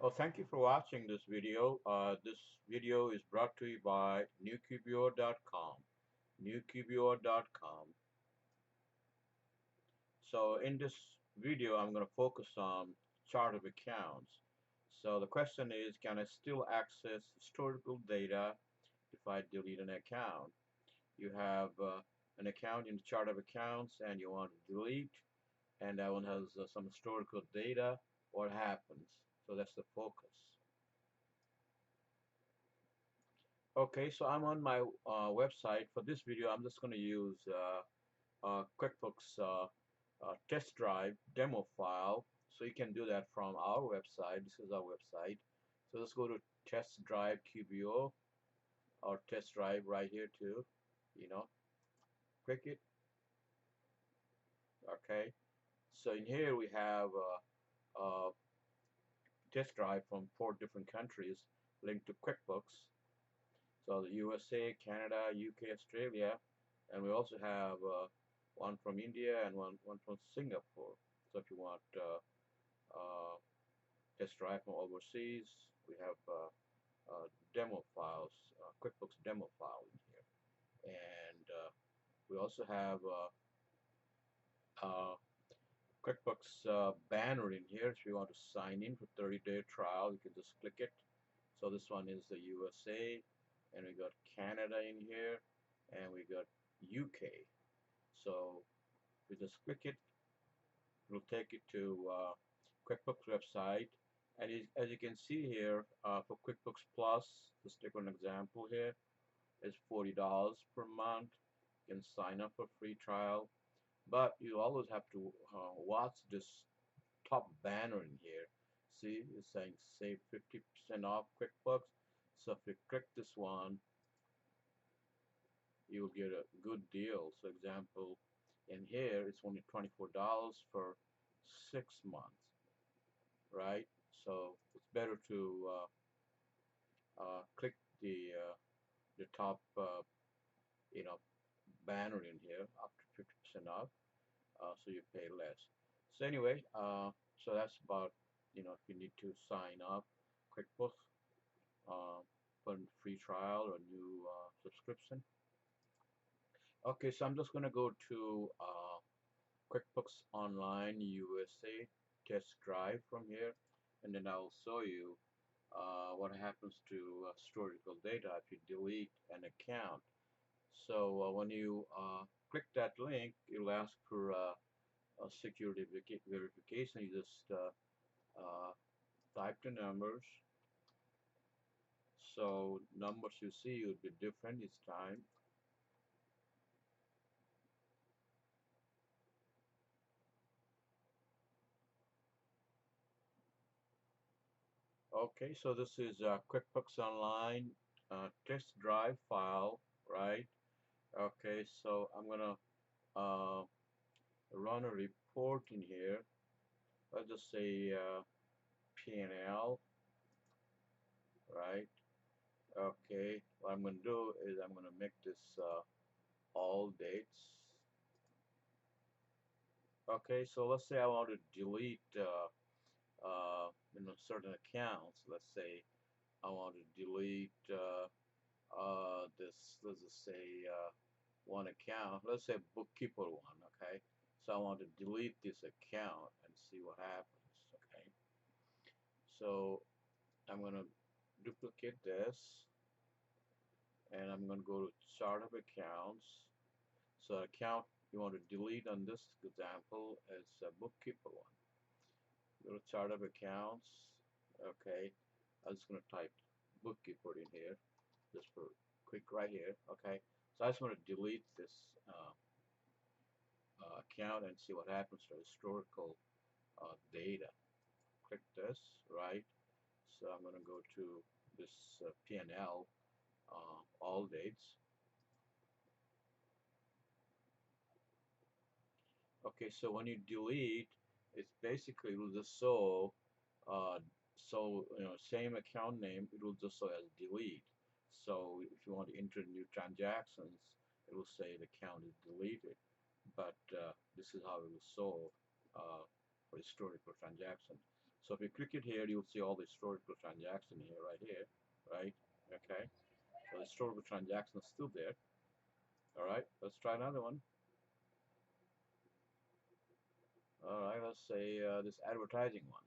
Well, thank you for watching this video. This video is brought to you by newqbo.com. newqbo.com. So in this video, I'm going to focus on chart of accounts. So the question is, can I still access historical data if I delete an account? You have an account in the chart of accounts and you want to delete, and that one has some historical data. What happens? So that's the focus. Okay, so I'm on my website. For this video, I'm just going to use QuickBooks test drive demo file. So you can do that from our website. This is our website. So let's go to test drive QBO or test drive right here too. You know, click it. Okay. So in here we have a test drive from 4 different countries linked to QuickBooks. So the USA, Canada, UK, Australia, and we also have one from India and one from Singapore. So if you want test drive from overseas, we have demo files, QuickBooks demo file in here, and we also have uh, QuickBooks banner in here. If you want to sign in for 30-day trial, you can just click it. So this one is the USA, and we got Canada in here, and we got UK. So we just click it, it'll take it to QuickBooks website. And as you can see here, for QuickBooks Plus, just take an example here, it's $40 per month. You can sign up for free trial, but you always have to watch this top banner in here. See, it's saying save 50% off QuickBooks. So if you click this one, you'll get a good deal. So example, in here it's only $24 for 6 months, right? So it's better to click the top you know banner in here up to 50% off, so you pay less. So anyway, so that's about, if you need to sign up QuickBooks uh, for a free trial or new subscription. Okay, so I'm just going to go to QuickBooks Online USA test drive from here, and then I'll show you what happens to historical data if you delete an account. So when you click that link, it'll ask for a security verification. You just uh, type the numbers. So numbers you see would be different each time. Okay, so this is QuickBooks Online test drive file, right? Okay, so I'm gonna uh, run a report in here. Let's just say P&L, right? Okay, what I'm gonna do is I'm gonna make this all dates. Okay, so let's say I want to delete certain accounts. Let's say I want to delete this. Let's just say one account. Let's say bookkeeper one. Okay, so I want to delete this account and see what happens. Okay, so I'm gonna duplicate this, and I'm gonna go to chart of accounts. So account you want to delete on this example is a bookkeeper one. Go to chart of accounts. Okay, I'm just going to type bookkeeper in here just for quick right here. Okay, so I just want to delete this account and see what happens to historical data. Click this, right? So I'm going to go to this P&L, all dates. Okay, so when you delete, it's basically will just show, uh, same account name, it will just show as delete. So if you want to enter new transactions, it will say the account is deleted. But this is how it will show for historical transactions. So if you click it here, you'll see all the historical transaction here, right here, right? Okay. So the historical transaction is still there. All right. Let's try another one. All right. Let's say this advertising one.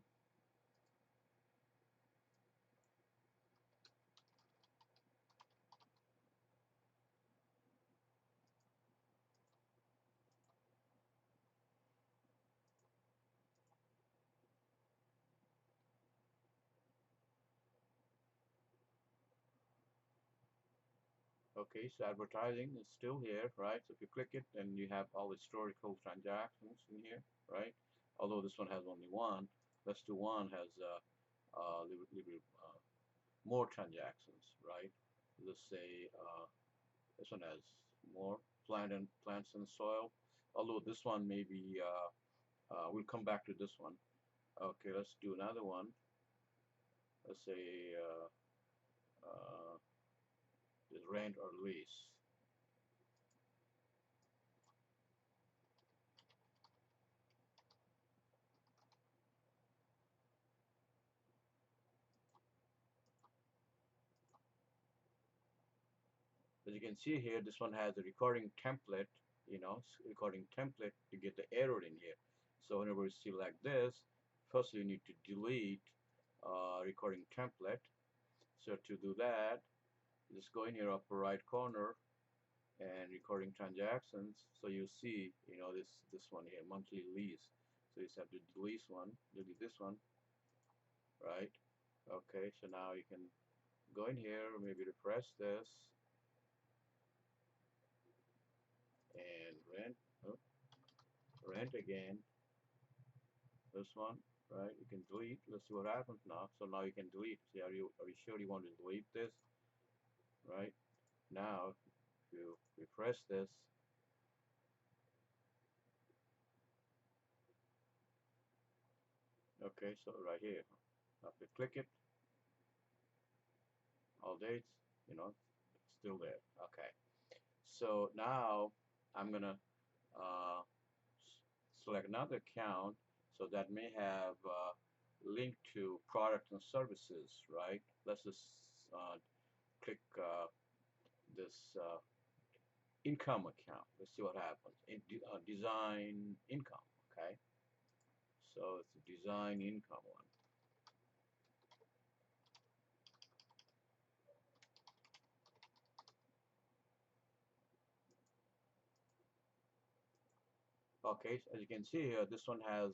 Okay, so advertising is still here, right? So if you click it, then you have all historical transactions in here, right? Although this one has only one, let's do one has little more transactions, right? Let's say this one has more plants and soil. Although this one maybe we'll come back to this one. Okay, let's do another one. Let's say is rent or lease. As you can see here, this one has a recording template, recording template to get the error in here. So whenever you select this, first you need to delete recording template. So to do that, just go in your upper right corner and recording transactions. So you see, this one here, monthly lease. So you just have to delete this one, right? Okay, so now you can go in here, maybe refresh this and oh, rent again. This one, right? You can delete. Let's see what happens now. So now you can delete. See, are you sure you want to delete this? Right? Now, if you refresh this, okay, so right here, after click it, all dates, it's still there. Okay. So now I'm gonna uh, select another account so that may have link to products and services, right? Let's just click this income account. Let's see what happens. Design income, okay? So it's a design income one. Okay, so as you can see here, this one has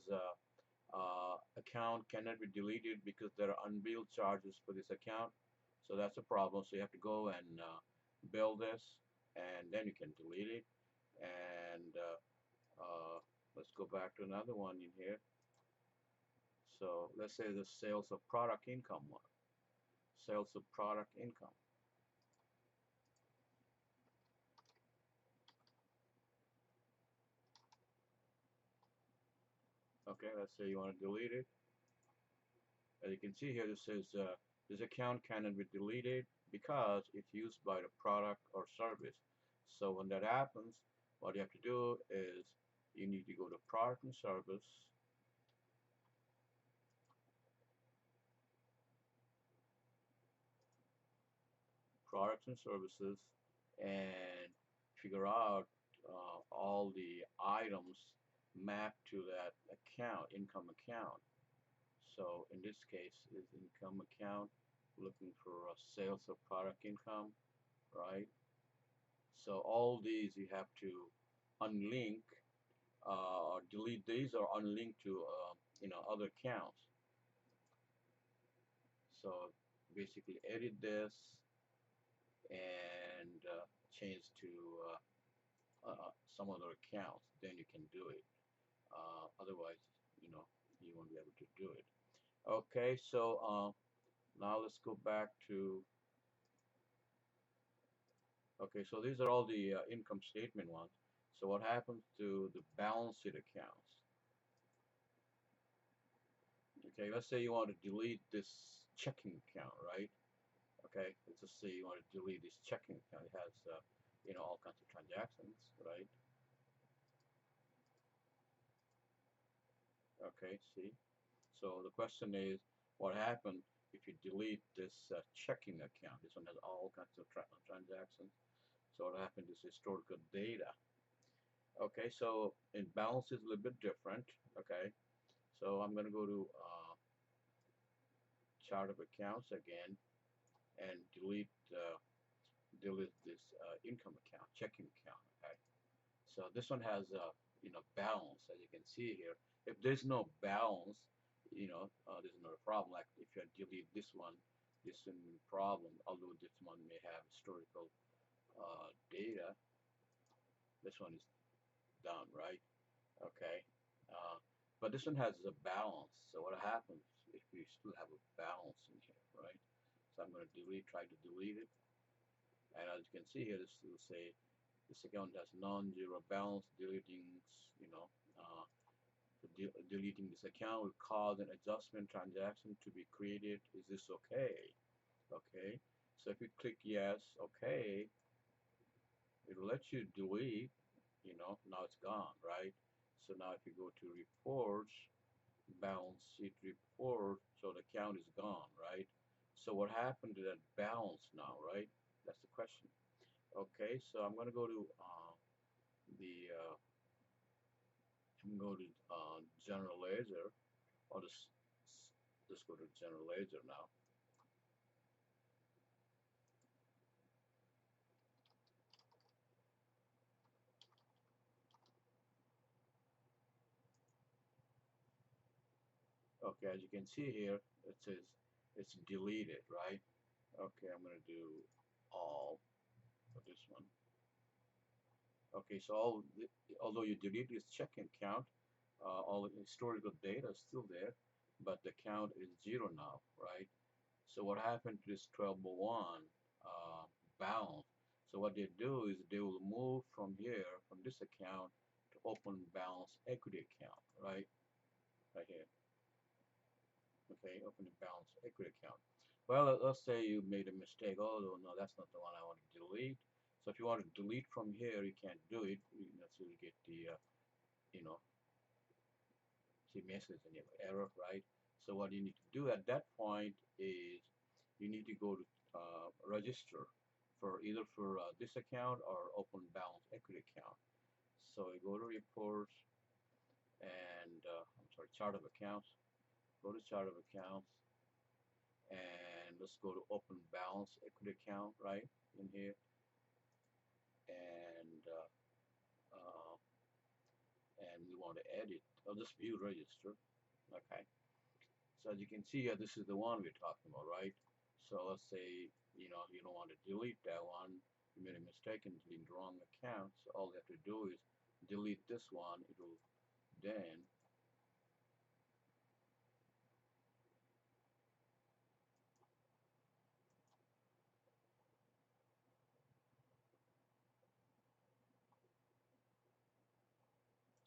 account cannot be deleted because there are unbilled charges for this account. So that's a problem. So you have to go and bill this, and then you can delete it. And let's go back to another one in here. So let's say the sales of product income one. Sales of product income. Okay, let's say you want to delete it. As you can see here, this says this account cannot be deleted because it's used by the product or service. So when that happens, what you have to do is you need to go to product and service, products and services, and figure out all the items mapped to that account, income account. So in this case is income account, looking for sales of product income, right? So all these you have to unlink or delete these or unlink to other accounts. So basically edit this and change to some other accounts. Then you can do it. Otherwise, you won't be able to do it. Okay, so now let's go back to. Okay, so these are all the income statement ones. So what happens to the balance sheet accounts? Okay, let's say you want to delete this checking account, right? Okay, let's just say you want to delete this checking account. It has, all kinds of transactions, right? Okay, see. So the question is, what happened if you delete this checking account? This one has all kinds of transactions. So what happened is historical data. Okay, so in balance is a little bit different. Okay, so I'm going to go to chart of accounts again and delete this income account, checking account. Okay, so this one has balance, as you can see here. If there's no balance, there's no problem. Like if you delete this one, this is a problem. Although this one may have historical data, this one is done, right? Okay, uh, but this one has a balance. So what happens if we still have a balance in here, right? So I'm going to try to delete it, and as you can see here, this will say this account has non-zero balance. Uh, deleting this account will cause an adjustment transaction to be created. Is this okay? Okay. So if you click yes, okay, it'll let you delete. Now it's gone, right? So now if you go to reports, balance sheet report, so the account is gone, right? So what happened to that balance now, right? That's the question. Okay, so I'm going to go to the I'm going to go to general ledger. I'll just go to general ledger now. Okay, as you can see here, it says it's deleted, right? Okay, I'm going to do all for this one. Okay, so although you delete this checking account, all the historical data is still there, but the count is zero now, right? So what happened to this 1201 balance? So what they do is they will move from here, from this account, to open balance equity account, right? Right here. Okay, open the balance equity account. Well, let's say you made a mistake. Oh, no, that's not the one I want to delete. So if you want to delete from here, you can't do it. So you get the, you know, see message and error, right? So what you need to do at that point is you need to go to register for either for this account or open balance equity account. So you go to reports and I'm sorry, chart of accounts. Go to chart of accounts and let's go to open balance equity account right in here and and we want to edit. I'll just view register. Okay. So as you can see here, this is the one we're talking about, right? So let's say, you don't want to delete that one. You made a mistake and deleted the wrong account. So all you have to do is delete this one. It will then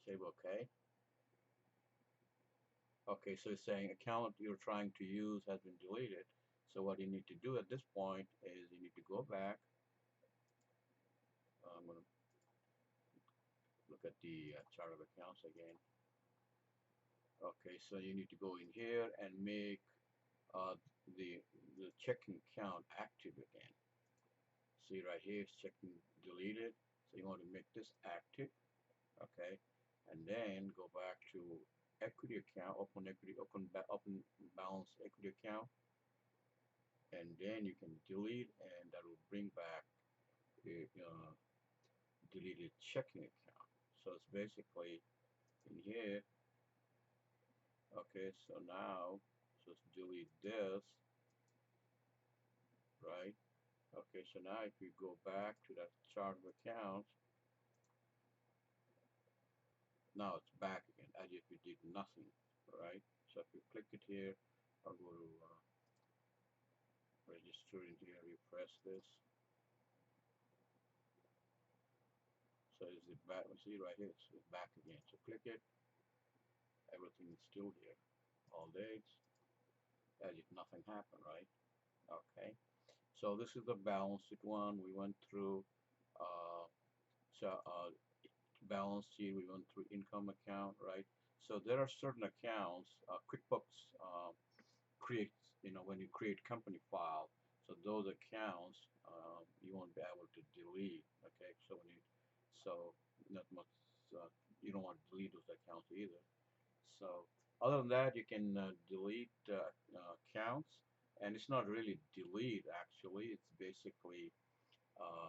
save OK. Okay, so it's saying account you're trying to use has been deleted. So what you need to do at this point is you need to go back. I'm going to look at the chart of accounts again. Okay, so you need to go in here and make uh, the checking account active again. See right here, it's checking deleted. So you want to make this active. Okay, and then go back to equity account, open balance equity account, and then you can delete, and that will bring back the deleted checking account. So it's basically in here. Okay, so now just delete this, right? Okay, so now if you go back to that chart of accounts, now it's back again as if you did nothing, right? So if you click it here, I'll go to register in here, refresh this. So is it back? See right here, it's back again. So click it, everything is still here. All dates, as if nothing happened, right? Okay. So this is the balanced one we went through. Uh, so balance sheet we went through income account, right? So there are certain accounts, QuickBooks creates, when you create company file, so those accounts you won't be able to delete. Okay, so not much, uh, you don't want to delete those accounts either. So other than that, you can delete accounts, and it's not really delete actually. It's basically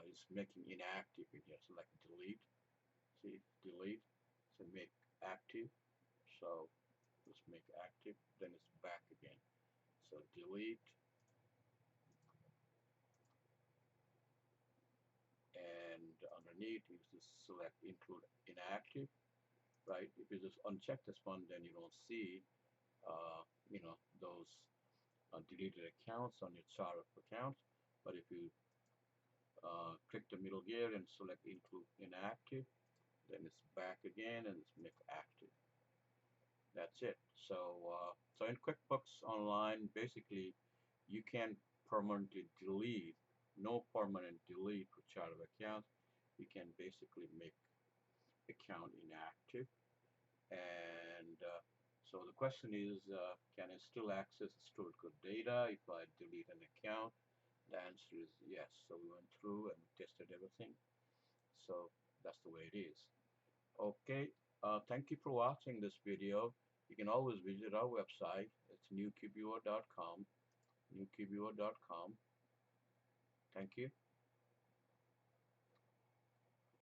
it's making inactive in here. So like delete, see delete, so make active. So let's make active, then it's back again. So delete, and underneath you just select include inactive, right? If you just uncheck this one, then you don't see those deleted accounts on your chart of accounts. But if you click the middle gear and select include inactive, then it's back again and it's make active. That's it. So in QuickBooks Online, basically you can permanently delete, no permanent delete for chart of accounts. You can basically make account inactive. And so the question is, can I still access historical data if I delete an account? The answer is yes. So we went through and tested everything. So that's the way it is. Okay, thank you for watching this video. You can always visit our website. It's newqbo.com, newqbo.com. Thank you.